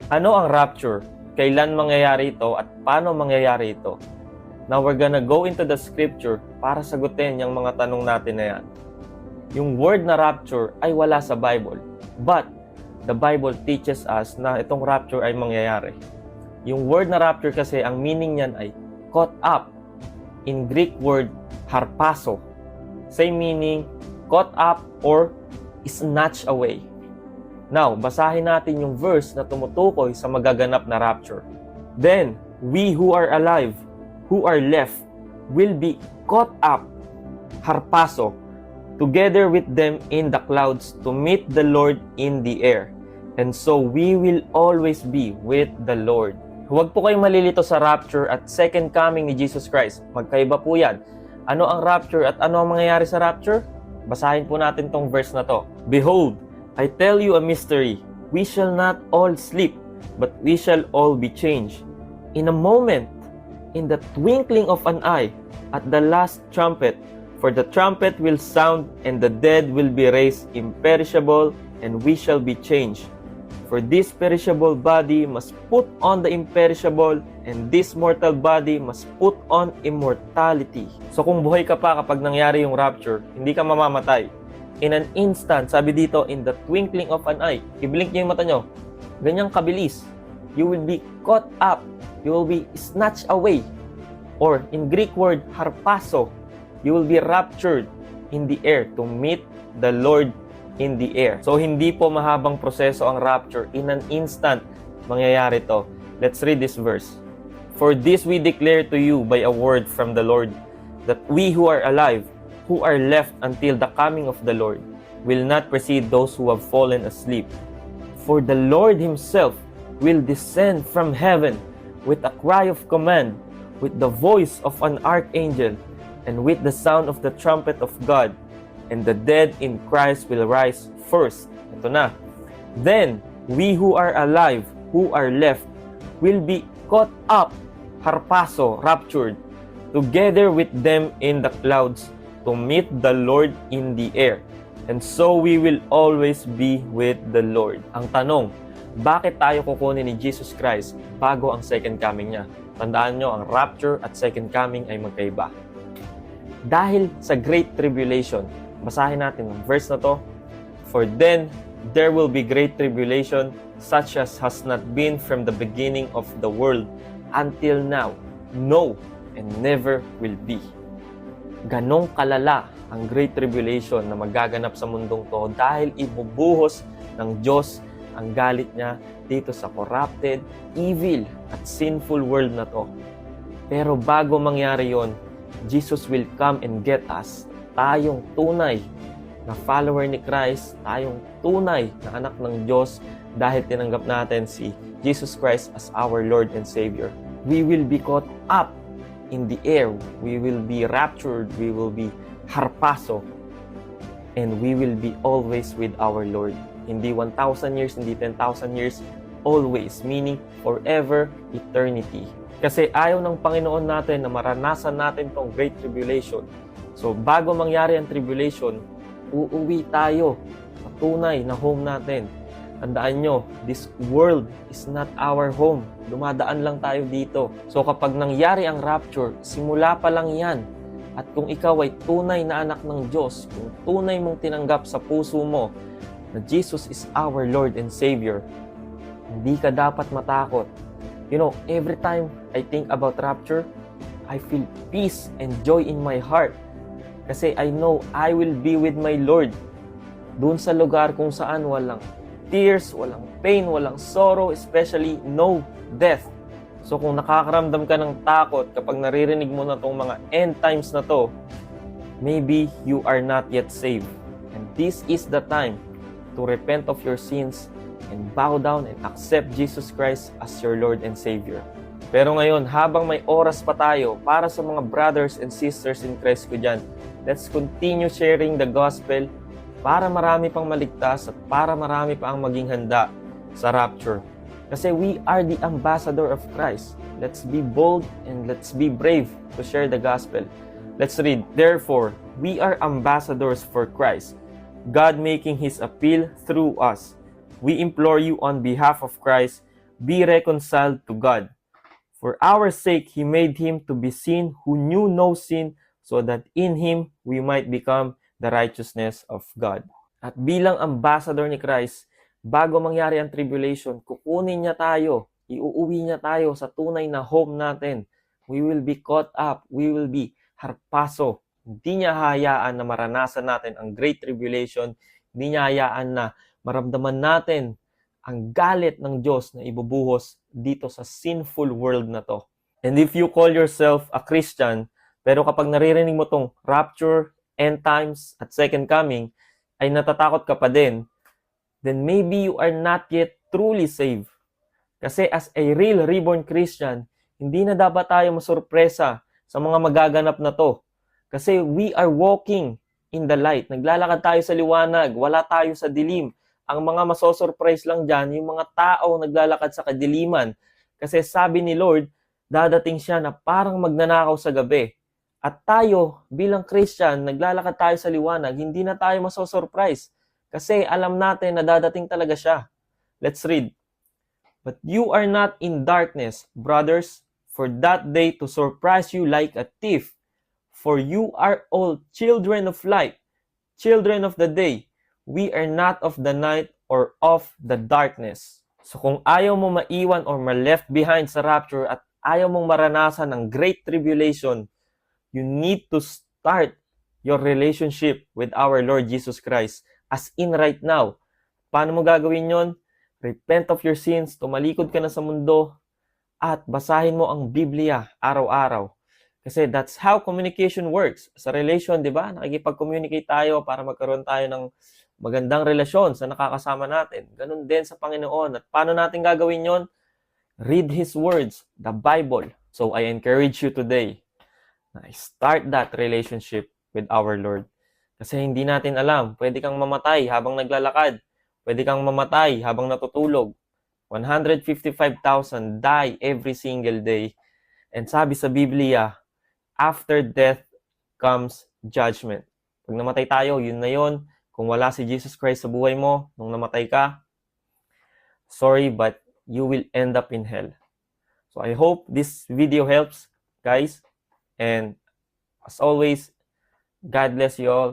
Ano ang rapture? Kailan mangyayari ito at paano mangyayari ito? Now we're gonna go into the scripture para sagutin yung mga tanong natin na yan. Yung word na rapture ay wala sa Bible, but the Bible teaches us na itong rapture ay mangyayari. Yung word na rapture kasi, ang meaning niyan ay caught up. In Greek word, harpazo. Same meaning, caught up or snatched away. Now, basahin natin yung verse na tumutukoy sa magaganap na rapture. Then, we who are alive, who are left, will be caught up, harpazo, together with them in the clouds to meet the Lord in the air. And so we will always be with the Lord. Huwag po kayong malilito sa rapture at second coming ni Jesus Christ. Magkaiba po yan. Ano ang rapture at ano ang mangyayari sa rapture? Basahin po natin tong verse na to. Behold, I tell you a mystery. We shall not all sleep, but we shall all be changed. In a moment, in the twinkling of an eye, at the last trumpet, for the trumpet will sound, and the dead will be raised imperishable, and we shall be changed. For this perishable body must put on the imperishable, and this mortal body must put on immortality. So kung buhay ka pa kapag nangyari yung rapture, hindi ka mamamatay. In an instant, sabi dito, in the twinkling of an eye, i-blink niyo yung mata nyo, ganyang kabilis, you will be caught up, you will be snatched away. Or in Greek word, harpazo, you will be raptured in the air to meet the Lord in the air. So hindi po mahabang proseso ang rapture. In an instant, mangyayari to. Let's read this verse. For this we declare to you by a word from the Lord, that we who are alive, who are left until the coming of the Lord, will not precede those who have fallen asleep. For the Lord himself will descend from heaven with a cry of command, with the voice of an archangel, and with the sound of the trumpet of God, and the dead in Christ will rise first. Ito na. Then we who are alive, who are left, will be caught up, harpazo, raptured, together with them in the clouds, to meet the Lord in the air. And so we will always be with the Lord. Ang tanong, bakit tayo kukunin ni Jesus Christ bago ang second coming niya? Tandaan nyo, ang rapture at second coming ay magkaiba. Dahil sa Great Tribulation, basahin natin ang verse na to. For then there will be great tribulation, such as has not been from the beginning of the world until now, no, and never will be. Ganong kalala ang Great Tribulation na magaganap sa mundong to dahil ibubuhos ng Diyos ang galit niya dito sa corrupted, evil, at sinful world na to. Pero bago mangyari yon, Jesus will come and get us. Tayong tunay na follower ni Christ, tayong tunay na anak ng Diyos dahil tinanggap natin si Jesus Christ as our Lord and Savior. We will be caught up in the air, we will be raptured, we will be harpazo, and we will be always with our Lord. Hindi 1,000 years, hindi 10,000 years, always, meaning forever, eternity. Kasi ayaw ng Panginoon natin na maranasan natin tong Great Tribulation. So bago mangyari ang tribulation, uuwi tayo sa tunay na home natin. Tandaan nyo, this world is not our home. Dumadaan lang tayo dito. So kapag nangyari ang rapture, simula pa lang yan. At kung ikaw ay tunay na anak ng Diyos, kung tunay mong tinanggap sa puso mo na Jesus is our Lord and Savior, hindi ka dapat matakot. You know, every time I think about rapture, I feel peace and joy in my heart. Kasi I know I will be with my Lord. Doon sa lugar kung saan walang tears, walang pain, walang sorrow, especially no death. So kung nakakaramdam ka ng takot kapag naririnig mo na itong mga end times na to, maybe you are not yet saved. And this is the time to repent of your sins and bow down and accept Jesus Christ as your Lord and Savior. Pero ngayon, habang may oras pa tayo para sa mga brothers and sisters in Christ ko dyan, let's continue sharing the gospel para marami pang maligtas at para marami pa ang maging handa sa rapture. Kasi we are the ambassador of Christ. Let's be bold and let's be brave to share the gospel. Let's read. Therefore, we are ambassadors for Christ, God making His appeal through us. We implore you on behalf of Christ, be reconciled to God. For our sake, He made Him to be sin who knew no sin, so that in Him we might become the righteousness of God. At bilang ambassador ni Christ, bago mangyari ang tribulation, kukunin niya tayo, iuuwi niya tayo sa tunay na home natin. We will be caught up, we will be harpaso. Hindi niya hayaan na maranasan natin ang great tribulation, hindi niya hayaan na maramdaman natin ang galit ng Diyos na ibubuhos dito sa sinful world na to. And if you call yourself a Christian, pero kapag naririnig mo tong rapture, end times, at second coming, ay natatakot ka pa din, then maybe you are not yet truly saved. Kasi as a real reborn Christian, hindi na dapat tayo masurpresa sa mga magaganap na to. Kasi we are walking in the light. Naglalakad tayo sa liwanag, wala tayo sa dilim. Ang mga masosurprise lang dyan, yung mga tao naglalakad sa kadiliman. Kasi sabi ni Lord, dadating siya na parang magnanakaw sa gabi. At tayo, bilang Christian, naglalakad tayo sa liwanag, hindi na tayo masosurprise. Kasi alam natin na dadating talaga siya. Let's read. But you are not in darkness, brothers, for that day to surprise you like a thief. For you are all children of light, children of the day. We are not of the night or of the darkness. So kung ayaw mo maiwan or ma-left behind sa rapture at ayaw mong maranasan ng great tribulation, you need to start your relationship with our Lord Jesus Christ as in right now. Paano mo gagawin yon? Repent of your sins, tumalikod ka na sa mundo, at basahin mo ang Biblia araw-araw. Kasi that's how communication works. Sa relation, di ba? Nakikipag-communicate tayo para magkaroon tayo ng magandang relasyon sa nakakasama natin. Ganun din sa Panginoon. At paano natin gagawin yon? Read His words, the Bible. So I encourage you today na start that relationship with our Lord. Kasi hindi natin alam, pwede kang mamatay habang naglalakad. Pwede kang mamatay habang natutulog. 155,000 die every single day. And sabi sa Biblia, after death comes judgment. Pag namatay tayo, yun na yun. Kung wala si Jesus Christ sa buhay mo, nung namatay ka, sorry, but you will end up in hell. So I hope this video helps, guys. And as always, God bless you all.